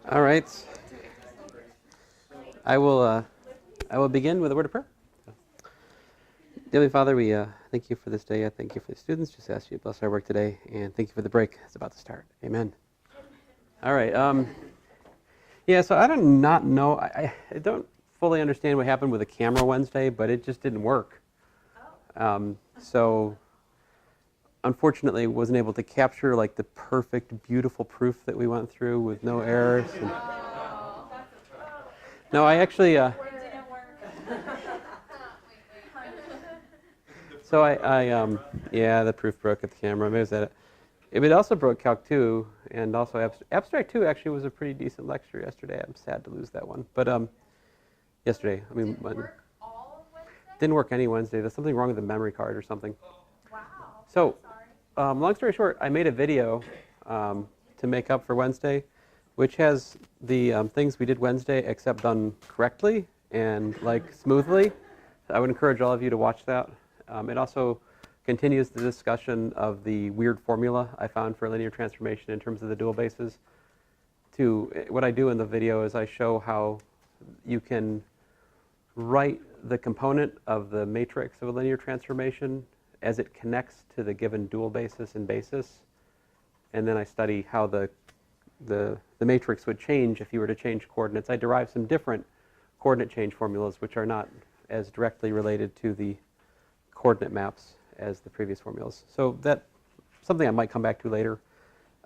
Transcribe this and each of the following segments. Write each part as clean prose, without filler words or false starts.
All right. I will begin with a word of prayer. Dearly Father, we thank you for this day. I thank you for the students. Just ask you to bless our work today, and thank you for the break. It's about to start. Amen. All right. Yeah. So I do not know. I don't fully understand what happened with the camera Wednesday, but it just didn't work. So unfortunately, wasn't able to capture like the perfect, beautiful proof that we went through with no errors. And no, I actually. So yeah, the proof broke at the camera. Maybe it was that. It also broke Calc 2, and also Abstract 2 actually was a pretty decent lecture yesterday. I'm sad to lose that one. But yesterday, I mean, didn't work any Wednesday. There's something wrong with the memory card or something. Wow. So, long story short, I made a video to make up for Wednesday, which has the things we did Wednesday except done correctly and like smoothly. I would encourage all of you to watch that. It also continues the discussion of the weird formula I found for linear transformation in terms of the dual bases. What I do in the video is I show how you can write the component of the matrix of a linear transformation as it connects to the given dual basis and basis. And then I study how the matrix would change if you were to change coordinates. I derive some different coordinate change formulas which are not as directly related to the coordinate maps as the previous formulas. So that's something I might come back to later.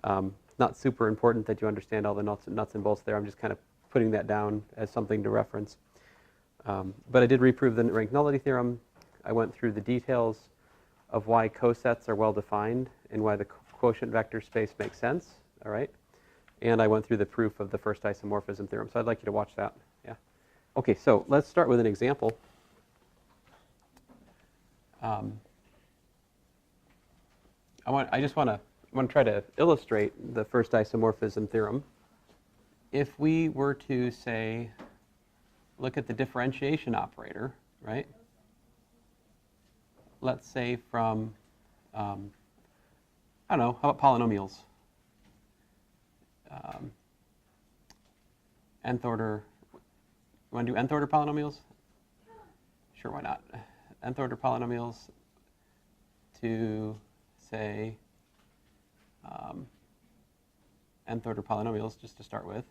Not super important that you understand all the nuts and bolts there. I'm just kind of putting that down as something to reference. But I did reprove the rank nullity theorem. I went through the details of why cosets are well defined and why the quotient vector space makes sense. All right. And I went through the proof of the first isomorphism theorem. So I'd like you to watch that. Yeah. Okay, so let's start with an example. I want to try to illustrate the first isomorphism theorem. If we were to say, look at the differentiation operator, right? Let's say from, I don't know, how about polynomials? Nth order, you want to do nth order polynomials? Sure, why not? Nth order polynomials to say nth order polynomials just to start with.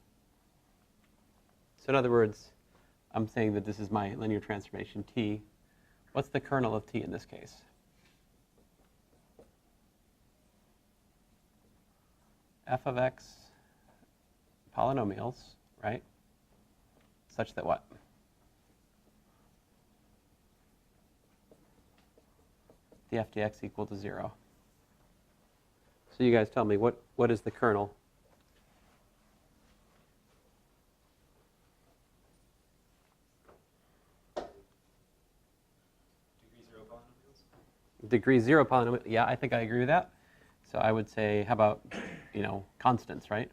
So in other words, I'm saying that this is my linear transformation T. What's the kernel of T in this case? F of x polynomials, right? Such that what? The f dx equal to 0. So you guys tell me, what is the kernel? Degree 0 polynomial. Yeah, I think I agree with that. So I would say, how about, constants, right?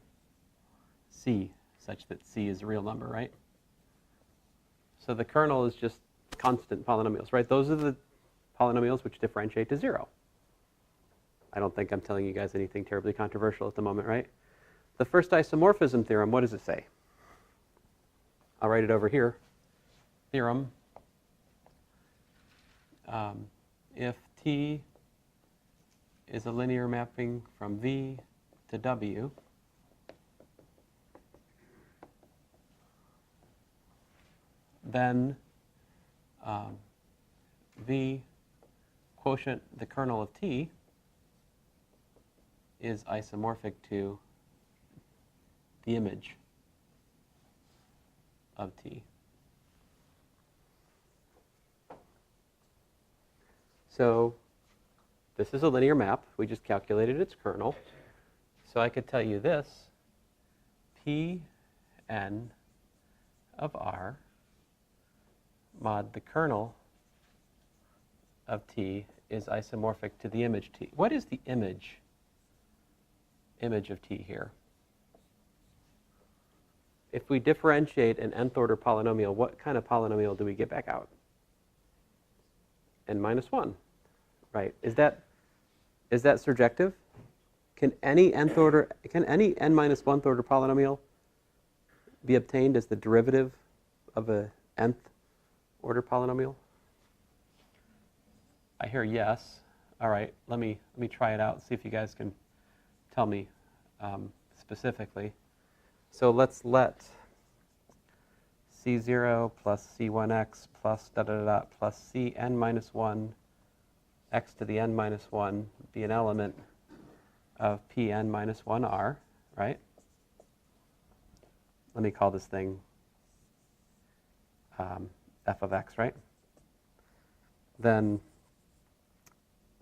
C, such that C is a real number, right? So the kernel is just constant polynomials, right? Those are the polynomials which differentiate to 0. I don't think I'm telling you guys anything terribly controversial at the moment, right? The first isomorphism theorem, what does it say? I'll write it over here. Theorem. If T is a linear mapping from V to W, then V quotient, the kernel of T, is isomorphic to the image of T. So this is a linear map. We just calculated its kernel. So I could tell you this, Pn of R mod the kernel of T is isomorphic to the image T. What is the image of T here? If we differentiate an nth order polynomial, what kind of polynomial do we get back out? N minus 1, right? Is that surjective? Can any n minus 1th order polynomial be obtained as the derivative of a nth order polynomial? I hear yes. All right, let me try it out, see if you guys can tell me specifically. So let's let c0 plus c1x plus da da da da plus cn minus 1 x to the n minus 1 be an element of Pn minus 1r, right? Let me call this thing f of x, right? Then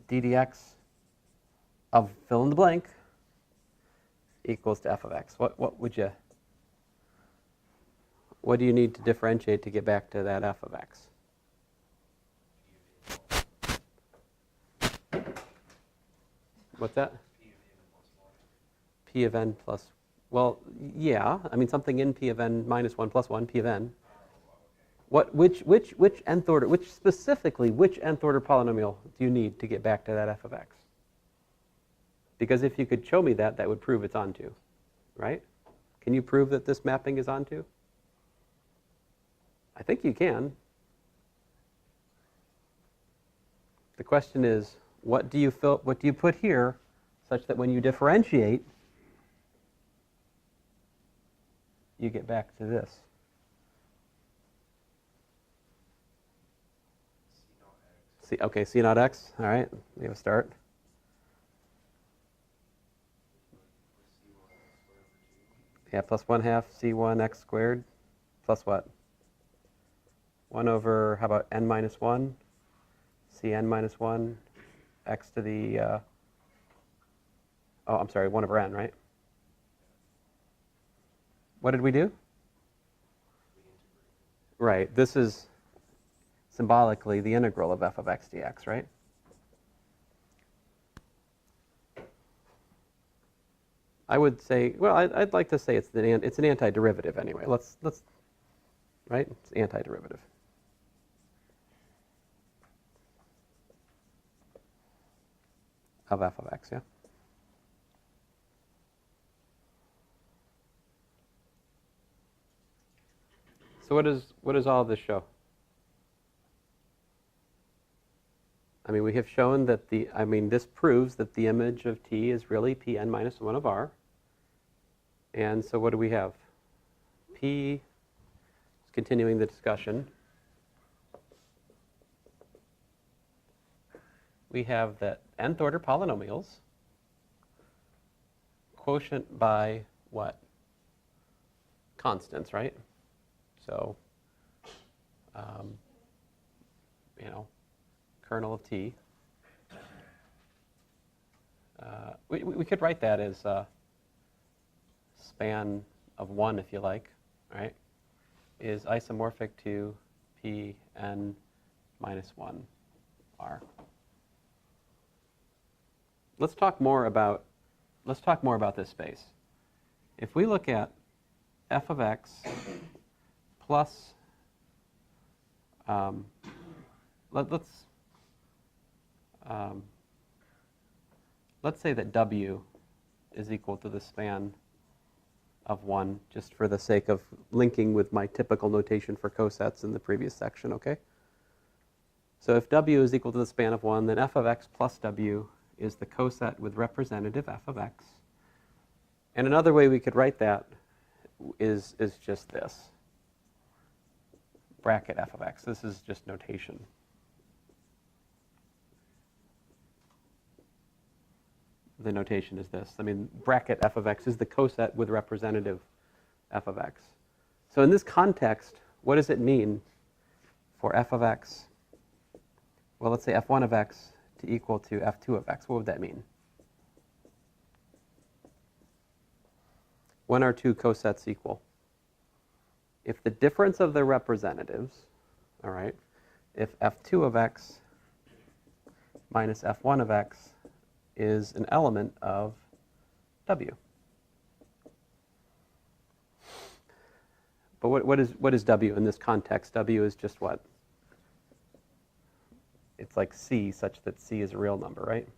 ddx of fill in the blank equals to f of x. What do you need to differentiate to get back to that f of x? What's that? P of n plus, well, yeah. I mean, something in P of n minus 1 plus 1, P of n. Which nth order, specifically, which nth order polynomial do you need to get back to that f of x? Because if you could show me that, that would prove it's onto, right? Can you prove that this mapping is onto? I think you can. The question is, what do you put here such that when you differentiate, you get back to this? C naught x. All right, we have a start. Yeah, plus 1/2 c1 x squared plus what? 1 over, how about n minus 1? Cn minus 1 x to the, oh, I'm sorry, 1 over n, right? What did we do? Right, this is symbolically the integral of f of x dx, right? I would say, well, I'd like to say it's an antiderivative anyway. Let's right? It's antiderivative. Of f of x, yeah? So what does all of this show? I mean, we have shown that this proves that the image of t is really Pn minus 1 of r. And so what do we have? P, continuing the discussion, we have that nth order polynomials quotient by what? Constants, right? So, kernel of t. We could write that as span of 1, if you like, right? Is isomorphic to Pn minus 1 r. Let's talk more about this space. If we look at f of x plus, let's say that w is equal to the span of 1, just for the sake of linking with my typical notation for cosets in the previous section, okay? So if w is equal to the span of 1, then f of x plus w is the coset with representative f of x. And another way we could write that is just this, bracket f of x. This is just notation. The notation is this. I mean, bracket f of x is the coset with representative f of x. So in this context, what does it mean for f of x? Well, let's say f1 of x to equal to f2 of x. What would that mean? When are two cosets equal? If the difference of the representatives, all right, if f2 of x minus f1 of x is an element of w. But what is w in this context? W is just what? It's like c, such that c is a real number, right?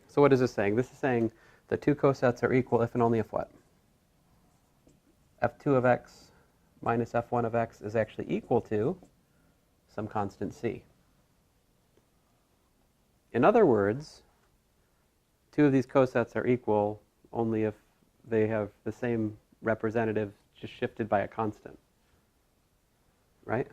So what is this saying? This is saying the two cosets are equal if and only if what? f2 of x minus f1 of x is actually equal to some constant c. In other words, two of these cosets are equal only if they have the same representative just shifted by a constant, right?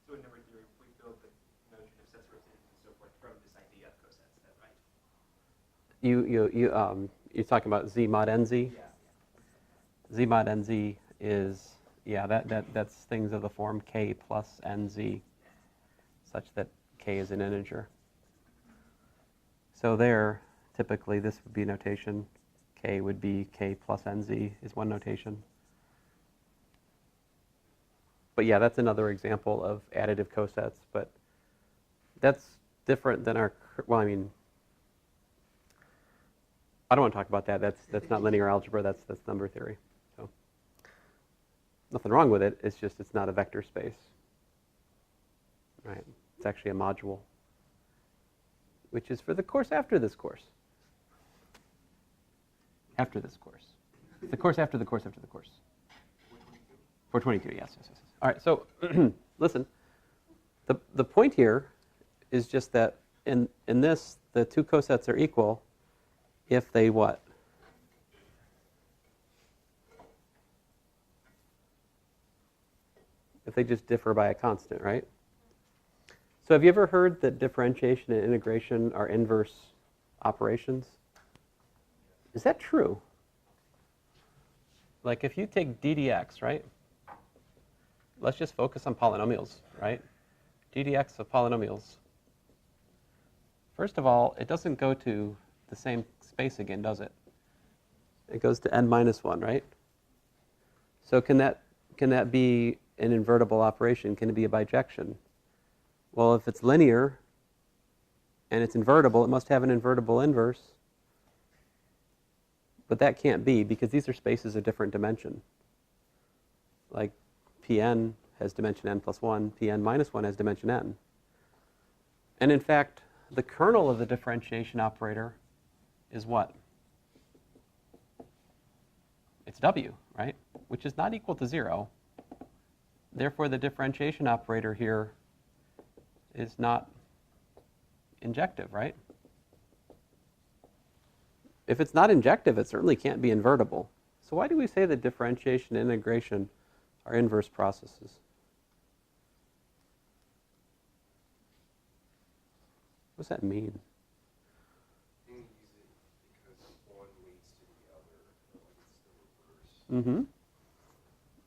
So in number theory, we build the notion of sets representatives and so forth from this idea of cosets, is that right? You're talking about z mod nz? Yeah. Z mod nz is, yeah, that's things of the form k plus nz, such that k is an integer. So there, typically, this would be notation. K would be k plus nz is one notation. But yeah, that's another example of additive cosets. But that's different than our, well, I mean, I don't want to talk about that. That's not linear algebra. That's number theory. So nothing wrong with it. It's just it's not a vector space. Right? It's actually a module, which is for the course after this course. After this course. The course after the course after the course. 422, yes. All right, so listen. The point here is just that in this, the two cosets are equal if they what? If they just differ by a constant, right? So have you ever heard that differentiation and integration are inverse operations? Is that true? Like if you take d dx, right? Let's just focus on polynomials, right? d dx of polynomials. First of all, it doesn't go to the same space again, does it? It goes to n minus 1, right? So can that be an invertible operation? Can it be a bijection? Well, if it's linear and it's invertible, it must have an invertible inverse. But that can't be because these are spaces of different dimension. Like Pn has dimension n plus 1, Pn minus 1 has dimension n. And in fact, the kernel of the differentiation operator is what? It's w, right? Which is not equal to 0. Therefore, the differentiation operator here is not injective, right? If it's not injective, it certainly can't be invertible. So why do we say that differentiation and integration are inverse processes? What does that mean? Because one leads to the other, it's the reverse. Mm-hmm.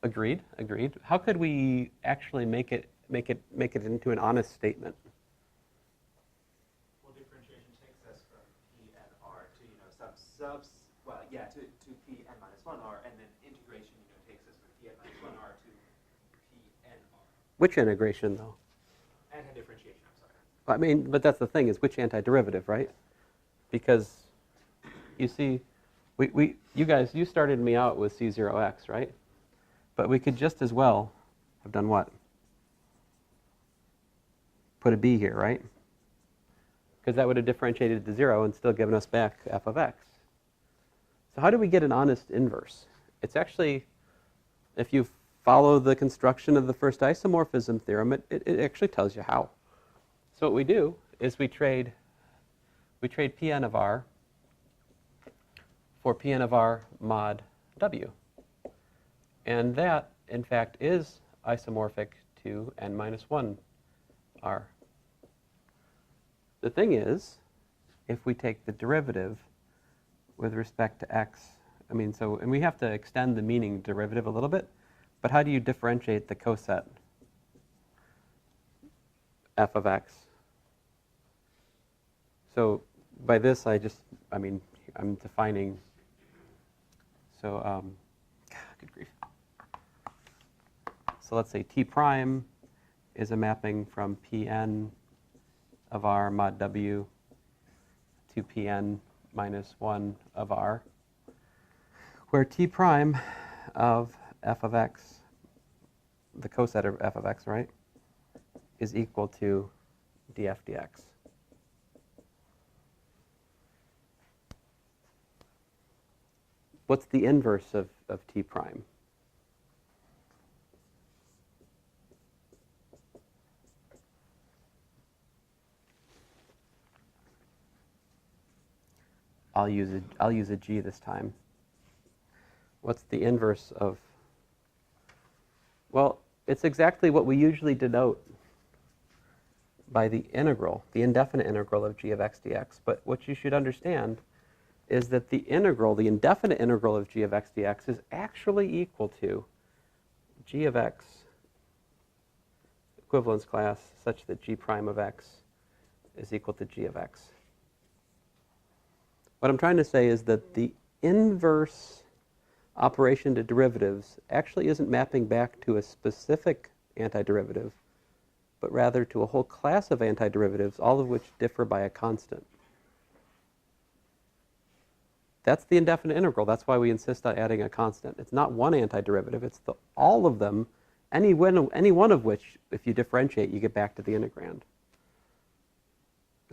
Agreed. How could we actually make it into an honest statement? Well, differentiation takes us from P and R to, to P n minus 1 R, and then integration, takes us from P n minus 1 R to P n R. Which integration, though? Antidifferentiation, I'm sorry. I mean, but that's the thing, is which antiderivative, right? Because, you see, you started me out with C0x, right? But we could just as well have done what? Put a b here, right? Because that would have differentiated to 0 and still given us back f of x. So how do we get an honest inverse? It's actually, if you follow the construction of the first isomorphism theorem, it actually tells you how. So what we do is we trade Pn of r for Pn of r mod w. And that, in fact, is isomorphic to n minus 1 r. The thing is, if we take the derivative with respect to x, and we have to extend the meaning derivative a little bit, but how do you differentiate the coset f of x? So by this, I'm defining, good grief. So let's say T prime is a mapping from Pn of r mod w to Pn minus 1 of r, where T prime of f of x the coset of f of x, right, is equal to df dx. What's the inverse of t prime? I'll use a g this time. What's the inverse of? Well, it's exactly what we usually denote by the integral, the indefinite integral of g of x dx. But what you should understand is that the integral, the indefinite integral of g of x dx is actually equal to g of x equivalence class such that g prime of x is equal to g of x. What I'm trying to say is that the inverse operation to derivatives actually isn't mapping back to a specific antiderivative, but rather to a whole class of antiderivatives, all of which differ by a constant. That's the indefinite integral. That's why we insist on adding a constant. It's not one antiderivative. It's all of them, any one of which, if you differentiate, you get back to the integrand.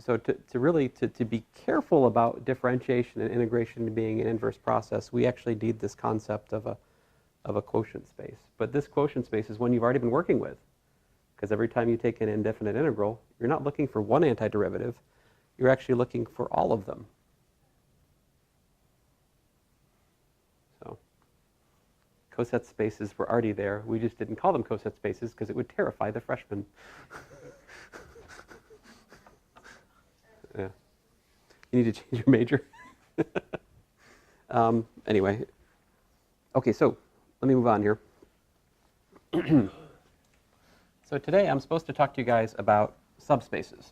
So to be careful about differentiation and integration being an inverse process, we actually need this concept of a quotient space. But this quotient space is one you've already been working with, because every time you take an indefinite integral, you're not looking for one antiderivative. You're actually looking for all of them. So coset spaces were already there. We just didn't call them coset spaces because it would terrify the freshmen. Yeah. You need to change your major. Anyway. Okay, so let me move on here. So today I'm supposed to talk to you guys about subspaces.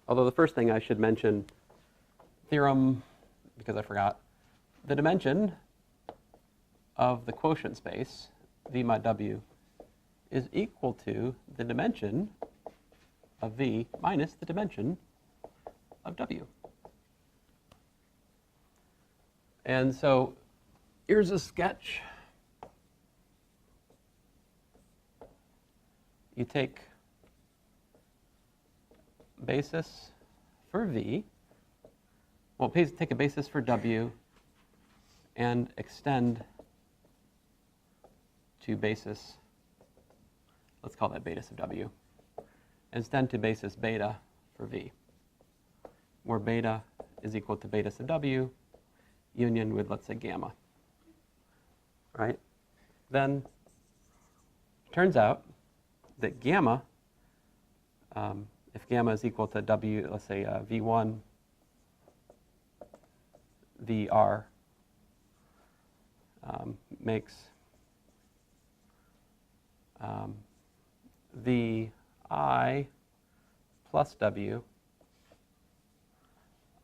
Although the first thing I should mention, theorem, because I forgot, the dimension of the quotient space, V mod W, is equal to the dimension of V minus the dimension of W. And so here's a sketch. You take basis for V, well, take a basis for W and extend to basis, let's call that beta sub W, and extend to basis beta for V, where beta is equal to beta sub W union with, let's say, gamma, right? Then it turns out that gamma, if gamma is equal to W, let's say V1 VR, makes VI plus W,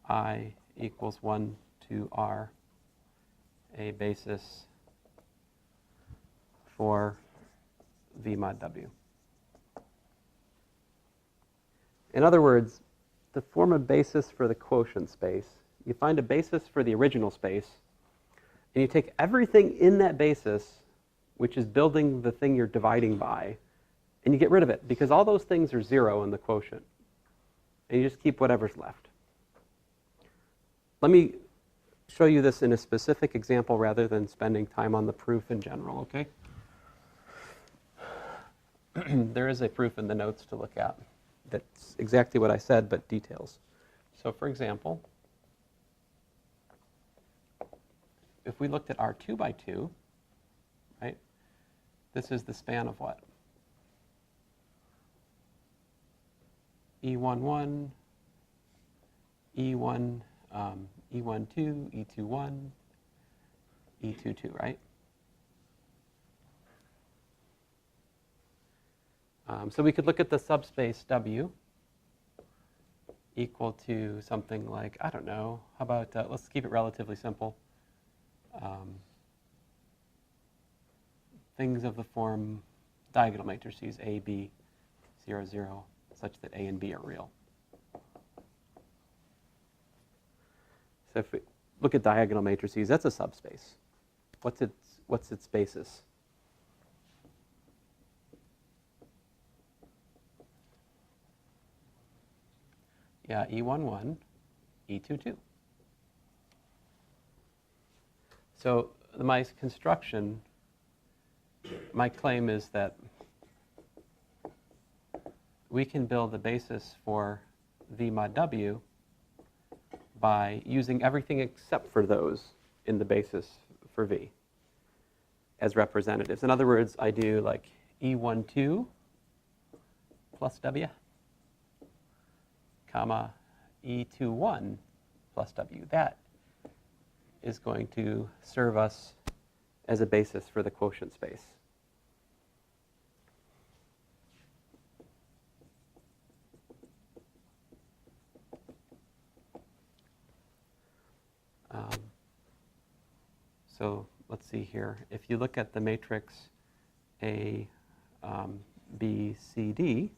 I equals 1 to R, a basis for V mod W. In other words, to form a basis for the quotient space, you find a basis for the original space, and you take everything in that basis, which is building the thing you're dividing by, and you get rid of it, because all those things are 0 in the quotient. And you just keep whatever's left. Let me show you this in a specific example rather than spending time on the proof in general, okay? There is a proof in the notes to look at that's exactly what I said, but details. So for example, if we looked at our 2 by 2, right, this is the span of what? E11, E1, E12, E21, E22, right? So we could look at the subspace W equal to something like, I don't know, how about, let's keep it relatively simple. Things of the form diagonal matrices A, B, 0, 0, such that A and B are real. So look at diagonal matrices. That's a subspace. What's its basis? Yeah, E11, E22. So my construction, my claim is that we can build a basis for V mod W by using everything except for those in the basis for V as representatives. In other words, I do like E12 plus W, comma, E21 plus W. That is going to serve us as a basis for the quotient space. So let's see here. If you look at the matrix A, B, C, D,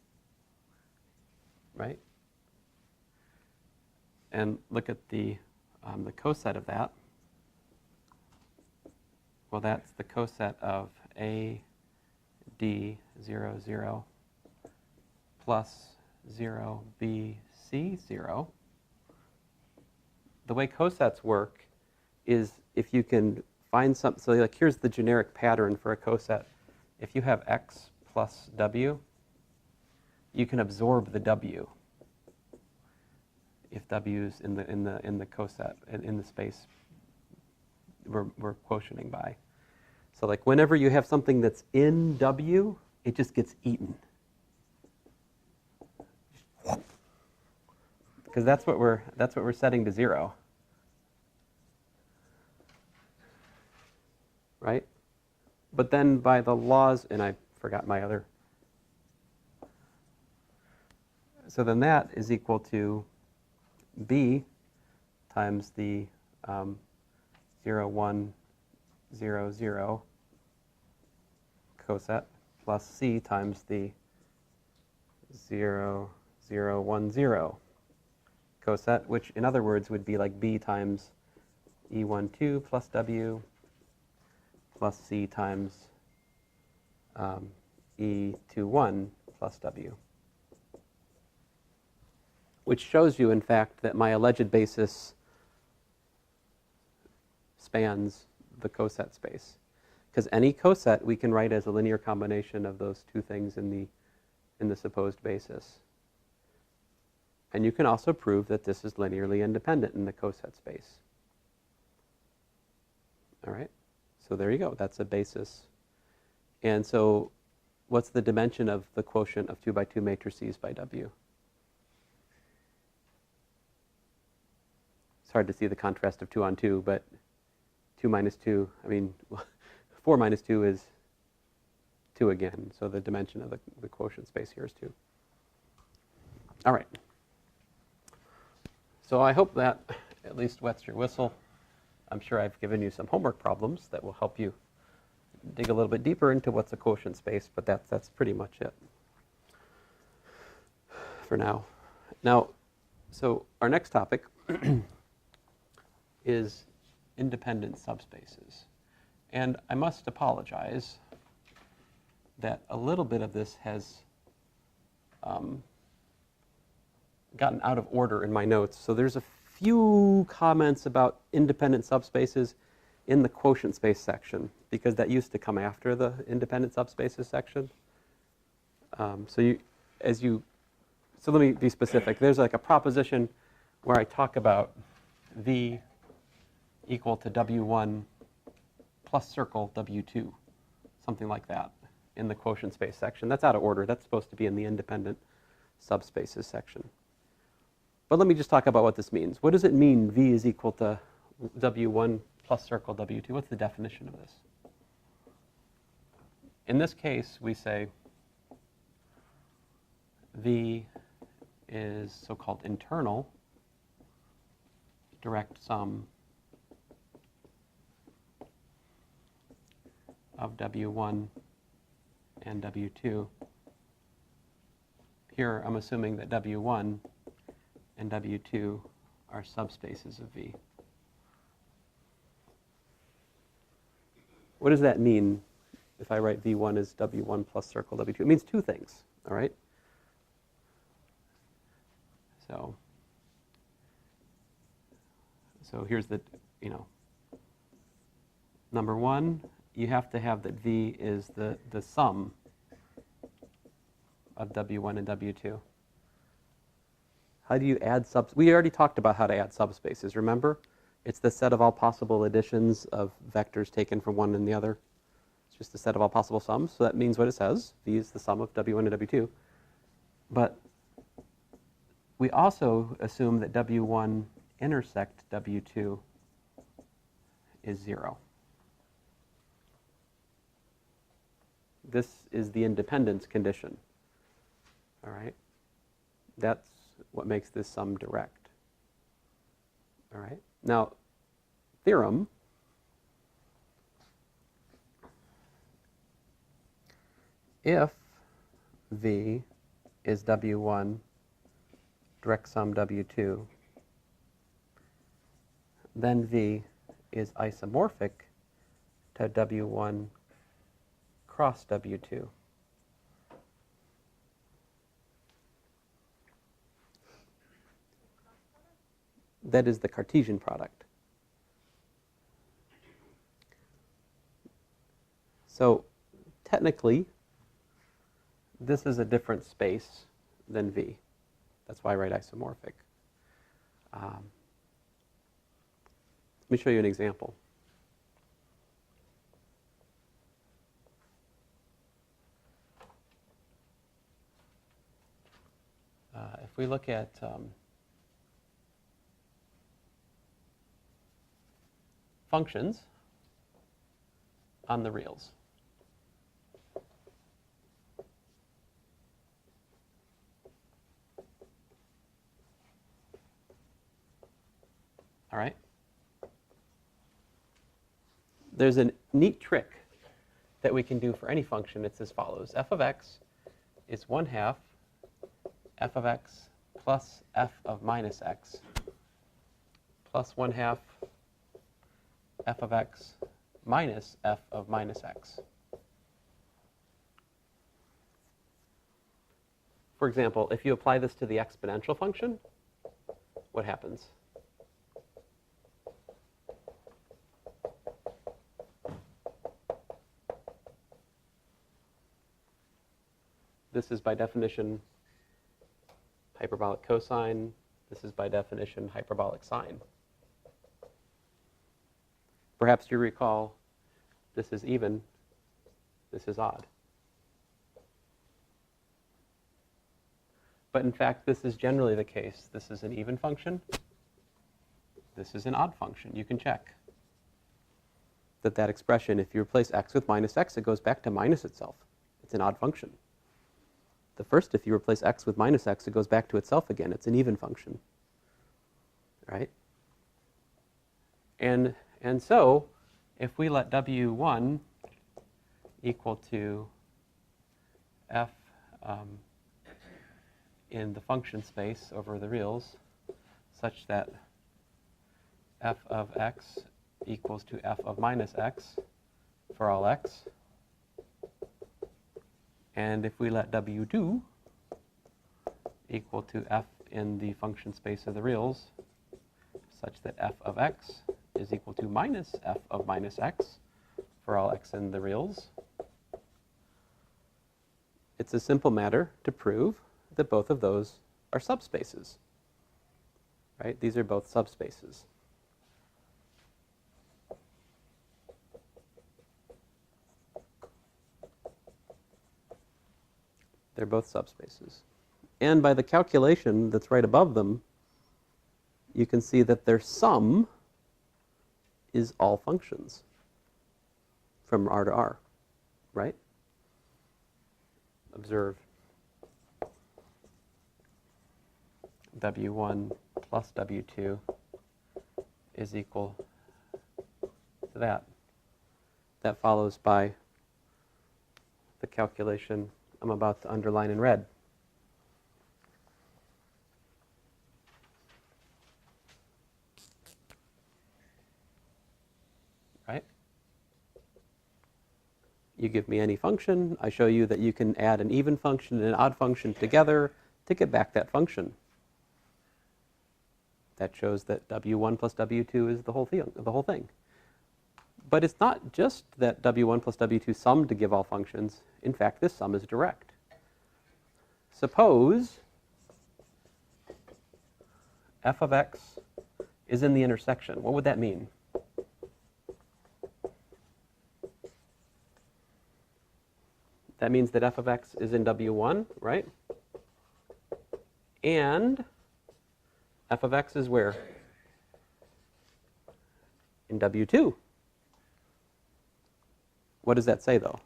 right? And look at the coset of that. Well, that's the coset of A, D, 0, 0, plus 0, B, C, 0. The way cosets work is if you can find something, so like here's the generic pattern for a coset. If you have x plus w, you can absorb the w if w's in the coset, in the space we're quotienting by. So like whenever you have something that's in w, it just gets eaten. Because that's what we're setting to 0. Right? But then by the laws, and I forgot my other. So then that is equal to B times the 0, 1, 0, 0 coset plus C times the 0, 0, 1, 0 coset, which in other words would be like B times E12 plus W plus C times E21 plus W, which shows you, in fact, that my alleged basis spans the coset space. Because any coset we can write as a linear combination of those two things in the supposed basis. And you can also prove that this is linearly independent in the coset space. All right? So there you go. That's a basis. And so what's the dimension of the quotient of 2 by 2 matrices by W? It's hard to see the contrast of 2 on 2, but 2 minus 2, I mean, 4 minus 2 is 2 again. So the dimension of the quotient space here is 2. All right. So I hope that at least wets your whistle. I'm sure I've given you some homework problems that will help you dig a little bit deeper into what's a quotient space, but that's pretty much it for now. Now, so our next topic is independent subspaces. And I must apologize that a little bit of this has gotten out of order in my notes. So there's a few comments about independent subspaces in the quotient space section, because that used to come after the independent subspaces section. So let me be specific. There's like a proposition where I talk about V equal to W1 plus circle W2, something like that in the quotient space section. That's out of order. That's supposed to be in the independent subspaces section. But let me just talk about what this means. What does it mean V is equal to W1 plus circle W2? What's the definition of this? In this case, we say V is so-called internal direct sum of W1 and W2. Here, I'm assuming that W1 and W2 are subspaces of V. What does that mean if I write V1 as W1 plus circle W2? It means two things, all right? So here's the, number one, you have to have that V is the sum of W1 and W2. How do you add we already talked about how to add subspaces, remember? It's the set of all possible additions of vectors taken from one and the other. It's just the set of all possible sums, so that means what it says. V is the sum of W1 and W2. But we also assume that W1 intersect W2 is 0. This is the independence condition. All right? That's what makes this sum direct. All right? Now, theorem. If V is W1 direct sum W2, then V is isomorphic to W1 cross W2. That is the Cartesian product. So technically, this is a different space than V. That's why I write isomorphic. Let me show you an example. If we look at functions on the reals. All right? There's a neat trick that we can do for any function. It's as follows. F of x is 1/2 f of x plus f of minus x plus 1/2 f of x minus f of minus x. For example, if you apply this to the exponential function, what happens? This is by definition hyperbolic cosine. This is by definition hyperbolic sine. Perhaps you recall this is even, this is odd. But in fact, this is generally the case. This is an even function. This is an odd function. You can check that expression, if you replace x with minus x, it goes back to minus itself. It's an odd function. The first, if you replace x with minus x, it goes back to itself again. It's an even function, right? And so, if we let W1 equal to f in the function space over the reals, such that f of x equals to f of minus x for all x, and if we let W2 equal to f in the function space of the reals, such that f of x is equal to minus f of minus x for all x in the reals, it's a simple matter to prove that both of those are subspaces. Right? These are both subspaces. They're both subspaces. And by the calculation that's right above them, you can see that their sum is all functions from R to R, right? Observe W1 plus W2 is equal to that. That follows by the calculation I'm about to underline in red. Right? You give me any function. I show you that you can add an even function and an odd function together to get back that function. That shows that W1 plus W2 is the whole thing. But it's not just that W1 plus W2 sum to give all functions. In fact, this sum is direct. Suppose f of x is in the intersection. What would that mean? That means that f of x is in W1, right? And f of x is where? In W2. What does that say, though?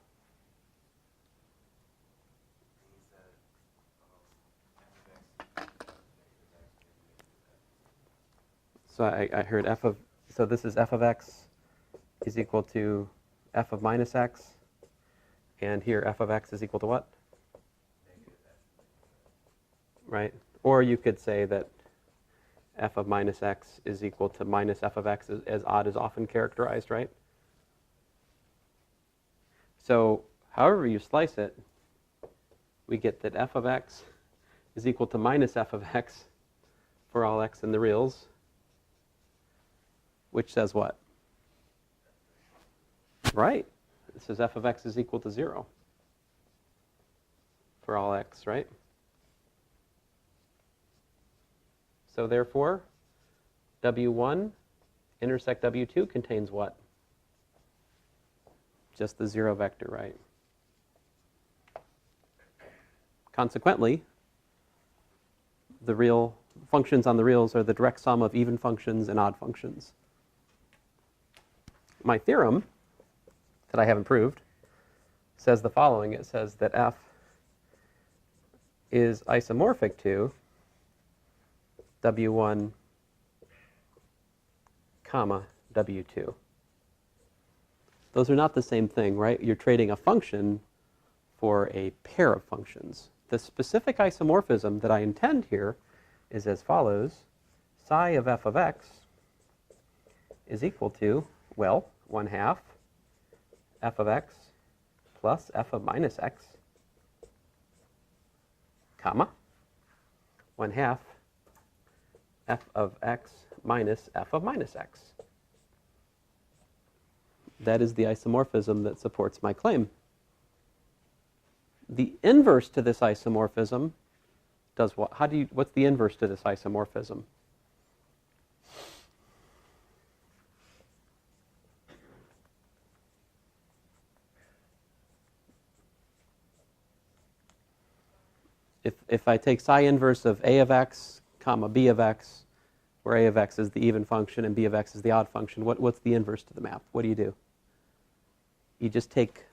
So I heard so this is f of x is equal to f of minus x. And here f of x is equal to what? Right? Or you could say that f of minus x is equal to minus f of x, as odd is often characterized, right? So however you slice it, we get that f of x is equal to minus f of x for all x in the reals, which says what? Right. It says f of x is equal to 0 for all x, right? So therefore, W1 intersect W2 contains what? Just the 0 vector, right? Consequently, the real functions on the reals are the direct sum of even functions and odd functions. My theorem that I haven't proved says the following. It says that f is isomorphic to W1 comma W2. Those are not the same thing, right? You're trading a function for a pair of functions. The specific isomorphism that I intend here is as follows. Psi of f of x is equal to, well, 1/2 f of x plus f of minus x, comma, 1/2 f of x minus f of minus x. That is the isomorphism that supports my claim. The inverse to this isomorphism does what? What's the inverse to this isomorphism? If I take psi inverse of a of x, comma b of x, where a of x is the even function and b of x is the odd function, what's the inverse to the map? What do? You just take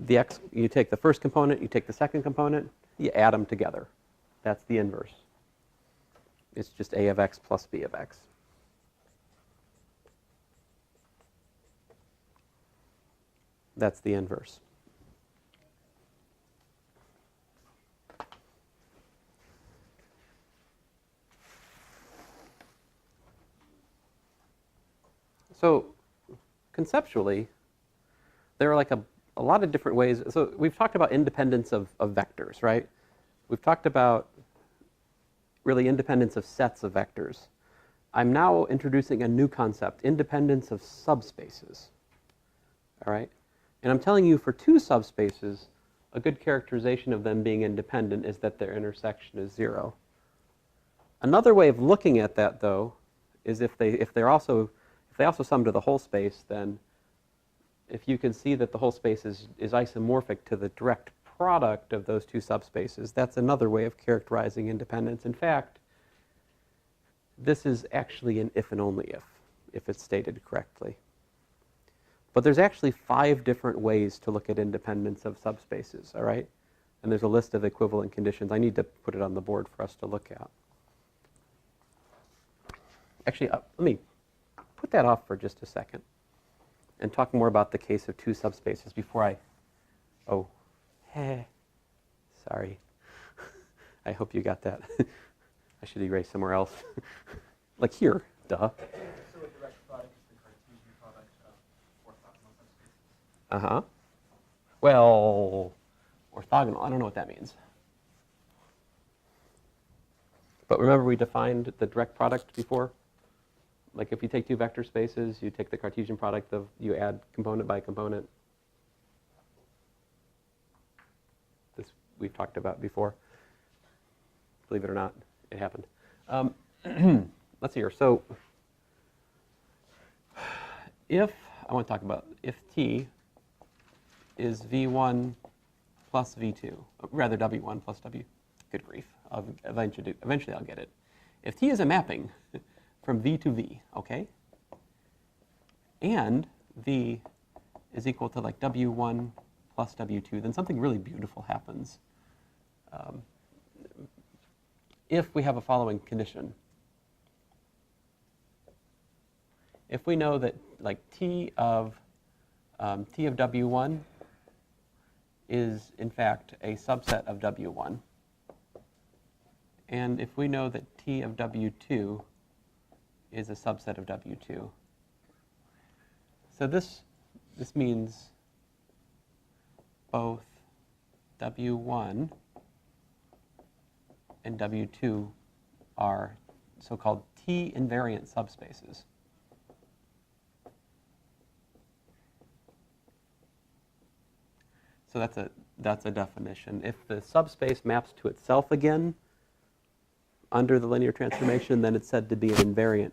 the x, you take the first component, you take the second component, you add them together. That's the inverse. It's just a of x plus b of x. That's the inverse. So conceptually, there are like a lot of different ways. So we've talked about independence of vectors, right? We've talked about really independence of sets of vectors. I'm now introducing a new concept, independence of subspaces. All right? And I'm telling you for two subspaces, a good characterization of them being independent is that their intersection is 0. Another way of looking at that, though, is if they also sum to the whole space, then if you can see that the whole space is isomorphic to the direct product of those two subspaces, that's another way of characterizing independence. In fact, this is actually an if and only if it's stated correctly. But there's actually 5 different ways to look at independence of subspaces, all right? And there's a list of equivalent conditions. I need to put it on the board for us to look at. Actually, let me put that off for just a second and talk more about the case of two subspaces before sorry. I hope you got that. I should erase somewhere else. Like here, duh. So a direct product is the Cartesian product of orthogonal subspaces. Uh-huh. Well, orthogonal, I don't know what that means. But remember we defined the direct product before? Like if you take two vector spaces, you take the Cartesian product of, you add component by component. This we've talked about before. Believe it or not, it happened. Let's see here. So if, I want to talk about if T is V1 plus V2, rather W1 plus W, good grief, eventually I'll get it. If T is a mapping from V to V, okay, and V is equal to like W1 plus W2, then something really beautiful happens. If we have a following condition. If we know that like T of W1 is in fact a subset of W1, and if we know that T of W2 is a subset of W2, so this means both W1 and W2 are so-called T-invariant subspaces. So that's a definition. If the subspace maps to itself again under the linear transformation, then it's said to be an invariant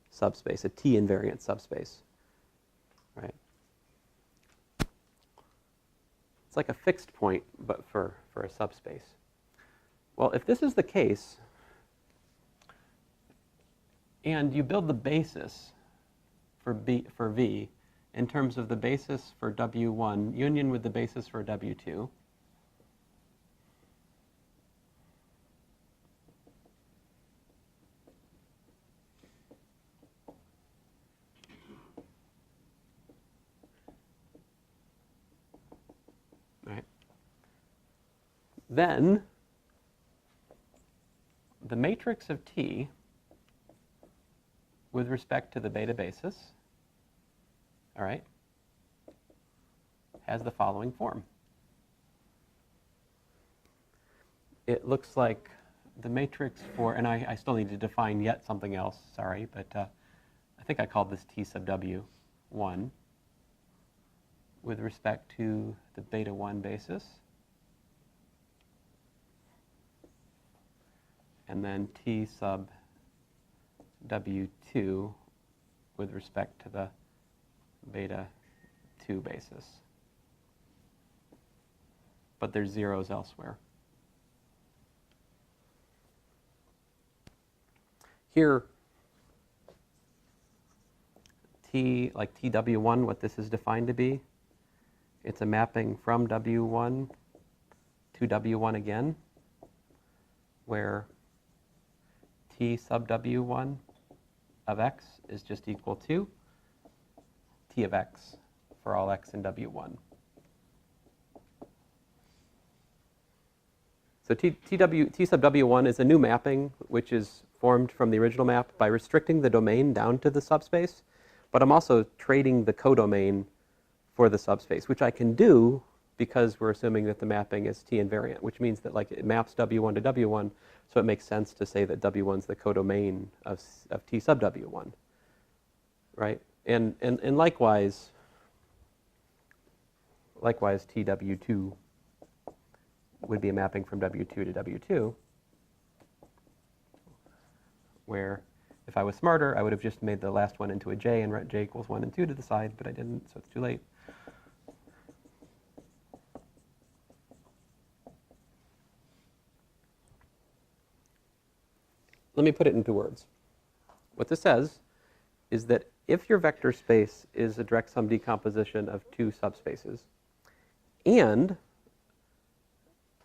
subspace, a T-invariant subspace, right? It's like a fixed point, but for a subspace. Well, if this is the case, and you build the basis for V in terms of the basis for W1 union with the basis for W2, right? Then the matrix of T with respect to the beta basis, all right, has the following form. It looks like the matrix for, and I still need to define yet something else, sorry, but I think I called this T sub W1 with respect to the beta 1 basis, and then T sub W2 with respect to the beta 2 basis. But there's zeros elsewhere. Here, T, like TW1, what this is defined to be, it's a mapping from W1 to W1 again, where T sub W1 of x is just equal to T of x for all x in W1. So T sub W1 is a new mapping which is formed from the original map by restricting the domain down to the subspace, but I'm also trading the codomain for the subspace, which I can do because we're assuming that the mapping is T invariant, which means that like it maps W1 to W1, so it makes sense to say that W1 is the codomain of T sub W1, right? And likewise TW2 would be a mapping from W2 to W2, where if I was smarter, I would have just made the last one into a J and wrote J equals 1 and 2 to the side, but I didn't, so it's too late. Let me put it into words. What this says is that if your vector space is a direct sum decomposition of two subspaces, and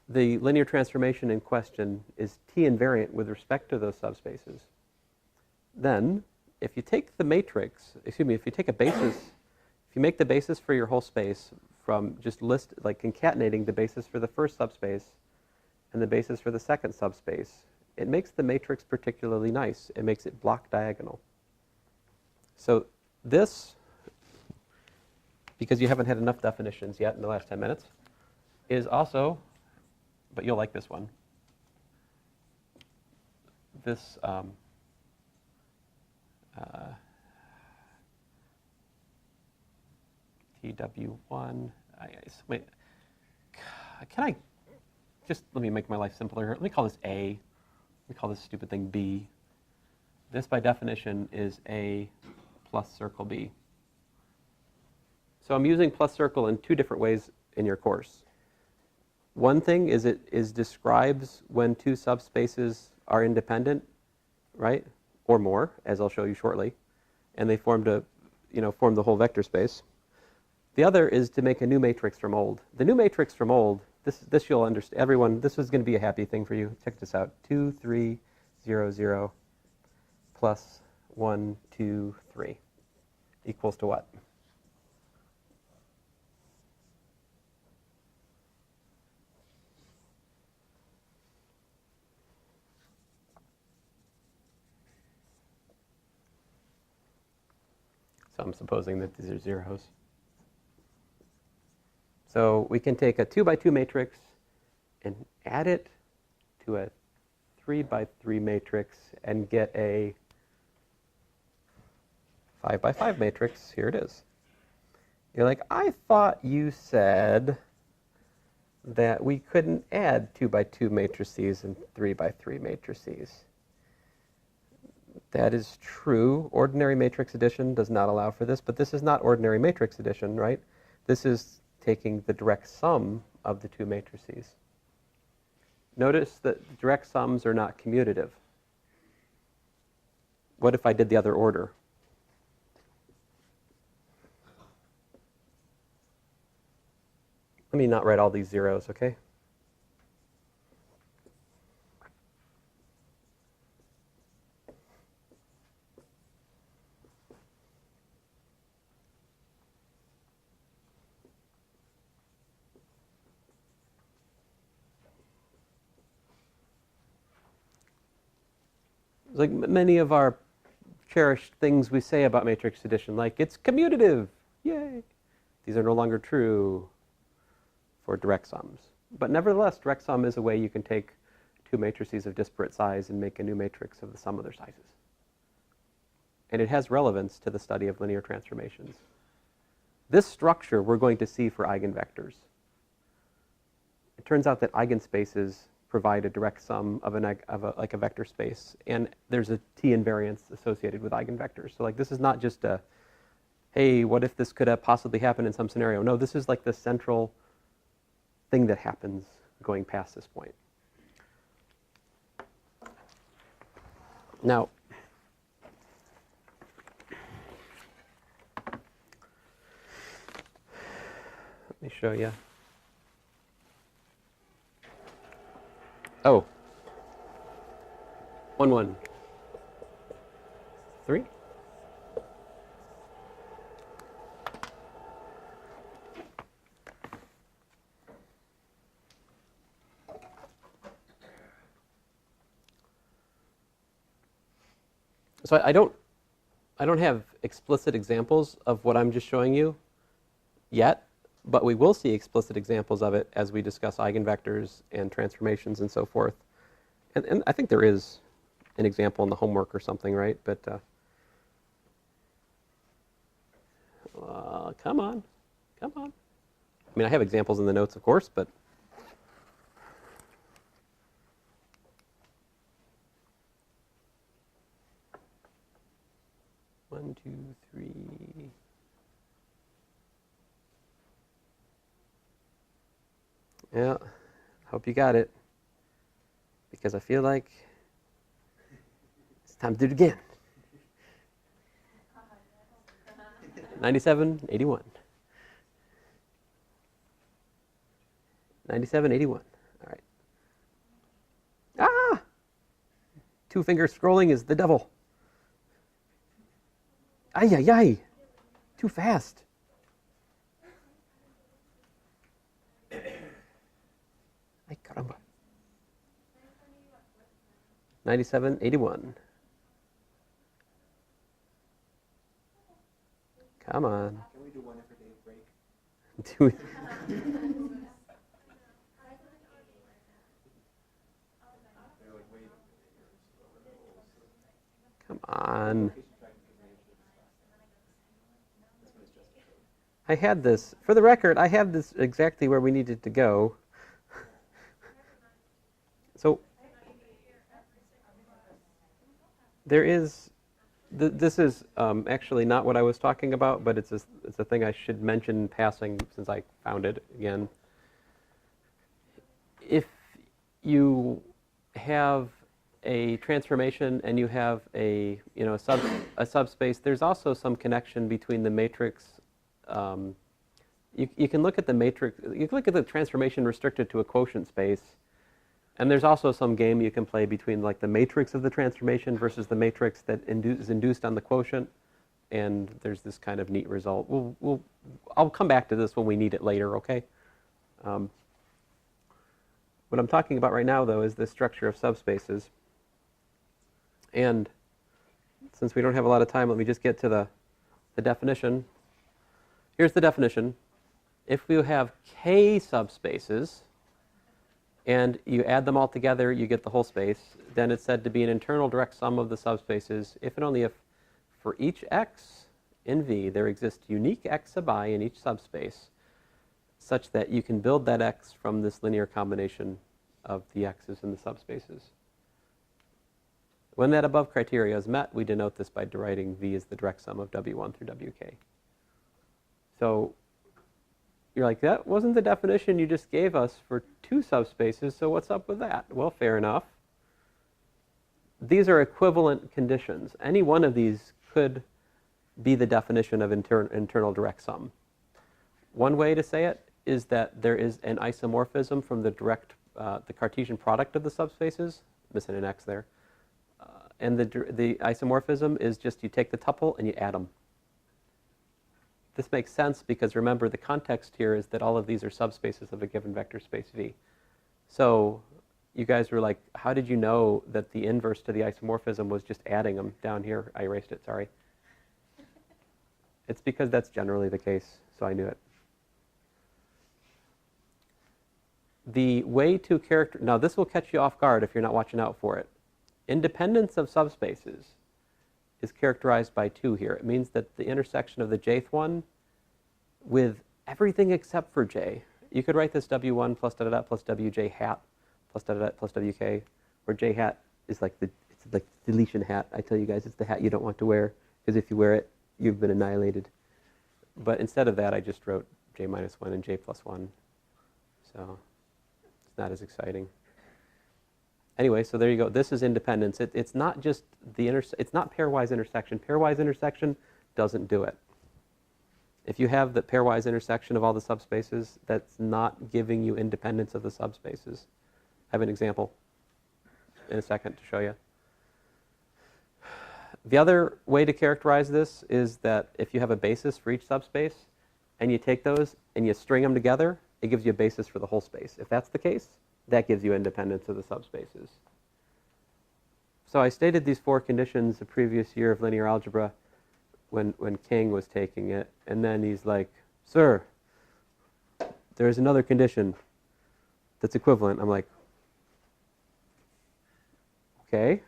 the linear transformation in question is T invariant with respect to those subspaces, then if you take the matrix, if you take a basis, if you make the basis for your whole space from just concatenating the basis for the first subspace and the basis for the second subspace, it makes the matrix particularly nice. It makes it block diagonal. So this because you haven't had enough definitions yet in the last 10 minutes, is also, but you'll like this one, this TW1. Wait, can I just, let me make my life simpler. Let me call this A. Let me call this stupid thing B. This, by definition, is A plus circle B. So I'm using plus circle in two different ways in your course. One thing is it describes when two subspaces are independent, right? Or more, as I'll show you shortly. And they form the whole vector space. The other is to make a new matrix from old. The new matrix from old, this you'll understand. Everyone, this is going to be a happy thing for you. Check this out. 2, 3, 0, 0 plus 1, 2, 3 equals to what? So I'm supposing that these are zeros. So we can take a 2 by 2 matrix and add it to a 3 by 3 matrix and get a 5 by 5 matrix. Here it is. You're like, I thought you said that we couldn't add 2 by 2 matrices and 3 by 3 matrices. That is true. Ordinary matrix addition does not allow for this, but this is not ordinary matrix addition, right? This is taking the direct sum of the two matrices. Notice that the direct sums are not commutative. What if I did the other order? Let me not write all these zeros, okay? Like many of our cherished things we say about matrix addition, like it's commutative, yay. These are no longer true for direct sums. But nevertheless, direct sum is a way you can take two matrices of disparate size and make a new matrix of the sum of their sizes. And it has relevance to the study of linear transformations. This structure we're going to see for eigenvectors. It turns out that eigenspaces provide a direct sum of like a vector space, and there's a t invariance associated with eigenvectors. So like this is not just a, hey, what if this could have possibly happened in some scenario? No, this is like the central thing that happens going past this point. Now, let me show you. Oh, 1, 1, 3. So I don't have explicit examples of what I'm just showing you yet. But we will see explicit examples of it as we discuss eigenvectors and transformations and so forth. And I think there is an example in the homework or something, right? But come on, come on. I mean, I have examples in the notes, of course, but one, two, three. Yeah, hope you got it, because I feel like it's time to do it again. 97, 81. 97, 81. All right. Ah! Two-finger scrolling is the devil. Ay, ay, ay. Too fast. Ay, caramba. 97, 81. Come on. Can we do one every day break? Do we- They're like, wait a minute here. Come on. I had this, for the record, I have this exactly where we needed to go. So there is, this is actually not what I was talking about, but it's a thing I should mention in passing since I found it again. If you have a transformation and you have a subspace, there's also some connection between the matrix. You can look at the matrix. You can look at the transformation restricted to a quotient space, and there's also some game you can play between like the matrix of the transformation versus the matrix that is induced on the quotient, and there's this kind of neat result. I'll come back to this when we need it later. Okay. What I'm talking about right now, though, is the structure of subspaces. And since we don't have a lot of time, let me just get to the definition. Here's the definition. If you have k subspaces, and you add them all together, you get the whole space, then it's said to be an internal direct sum of the subspaces if and only if for each x in V there exists unique x sub I in each subspace, such that you can build that x from this linear combination of the x's in the subspaces. When that above criteria is met, we denote this by writing V as the direct sum of W1 through Wk. So you're like, that wasn't the definition you just gave us for two subspaces, so what's up with that? Well, fair enough. These are equivalent conditions. Any one of these could be the definition of internal direct sum. One way to say it is that there is an isomorphism from the Cartesian product of the subspaces, missing an x there. And the isomorphism is just you take the tuple and you add them. This makes sense because remember the context here is that all of these are subspaces of a given vector space V. So you guys were like, how did you know that the inverse to the isomorphism was just adding them down here? I erased it, sorry. It's because that's generally the case, so I knew it. The way to now this will catch you off guard if you're not watching out for it. Independence of subspaces is characterized by 2 here. It means that the intersection of the jth one with everything except for j. You could write this w1 plus da da da plus wj hat plus da da da plus wk, where j hat is like it's like deletion hat. I tell you guys it's the hat you don't want to wear, because if you wear it, you've been annihilated. But instead of that, I just wrote j minus 1 and j plus 1. So it's not as exciting. Anyway, so there you go. This is independence. It's not just it's not pairwise intersection. Pairwise intersection doesn't do it. If you have the pairwise intersection of all the subspaces, that's not giving you independence of the subspaces. I have an example in a second to show you. The other way to characterize this is that if you have a basis for each subspace, and you take those and you string them together, it gives you a basis for the whole space. If that's the case, that gives you independence of the subspaces. So I stated these 4 conditions the previous year of linear algebra when King was taking it, and then he's like, sir, there's another condition that's equivalent. I'm like, okay.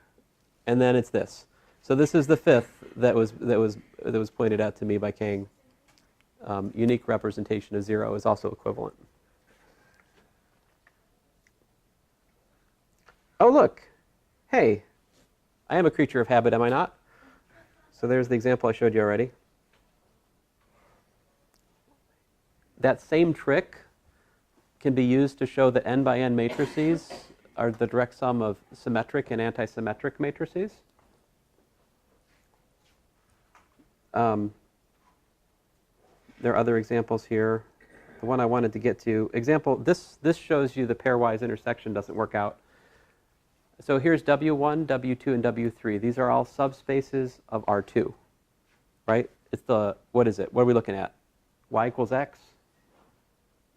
And then it's this. So this is the 5th that was pointed out to me by King. Unique representation of 0 is also equivalent. Oh, look. Hey, I am a creature of habit, am I not? So there's the example I showed you already. That same trick can be used to show that n by n matrices are the direct sum of symmetric and antisymmetric matrices. There are other examples here. The one I wanted to get to, this shows you the pairwise intersection doesn't work out. So here's W1, W2, and W3. These are all subspaces of R2, right? It's what is it? What are we looking at? Y equals X?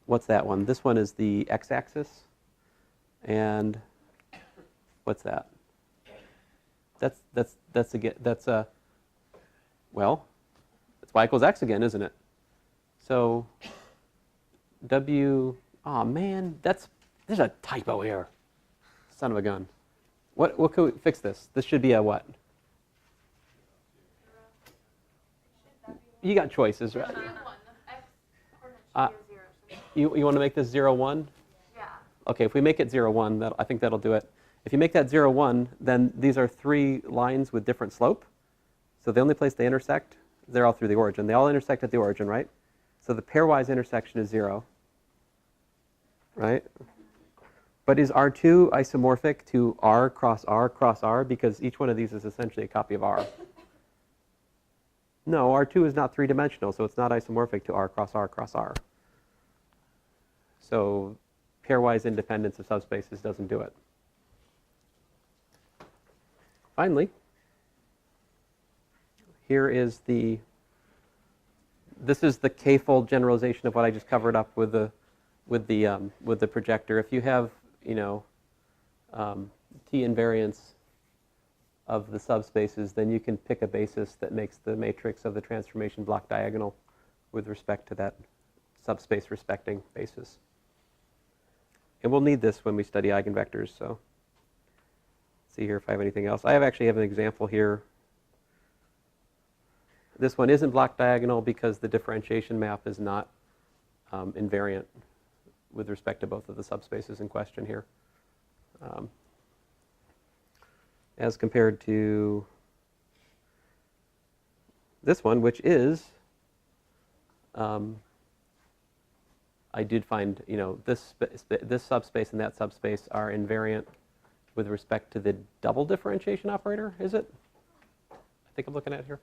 What's that one? This one is the x-axis. And what's that? Well, it's Y equals X again, isn't it? So Oh man, there's a typo here. Son of a gun. What can we fix this? This should be a what? You got choices, right? You want to make this 0, 1? Yeah. Okay, if we make it 0, 1, I think that'll do it. If you make that 0, 1, then these are 3 lines with different slope. So the only place they intersect, they're all through the origin. They all intersect at the origin, right? So the pairwise intersection is 0, right? But is R2 isomorphic to R cross R cross R? Because each one of these is essentially a copy of R. No, R2 is not 3-dimensional, so it's not isomorphic to R cross R cross R. So pairwise independence of subspaces doesn't do it. Finally, here is this is the k-fold generalization of what I just covered up with the projector. If you have, you know, T invariance of the subspaces, then you can pick a basis that makes the matrix of the transformation block diagonal with respect to that subspace respecting basis. And we'll need this when we study eigenvectors, so see here if I have anything else. I actually have an example here. This one isn't block diagonal because the differentiation map is not invariant with respect to both of the subspaces in question here. As compared to this one, which is, I did find, you know, this subspace and that subspace are invariant with respect to the double differentiation operator, is it? I think I'm looking at it here.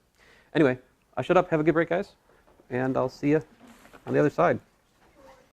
Anyway, I'll shut up. Have a good break, guys. And I'll see you on the other side.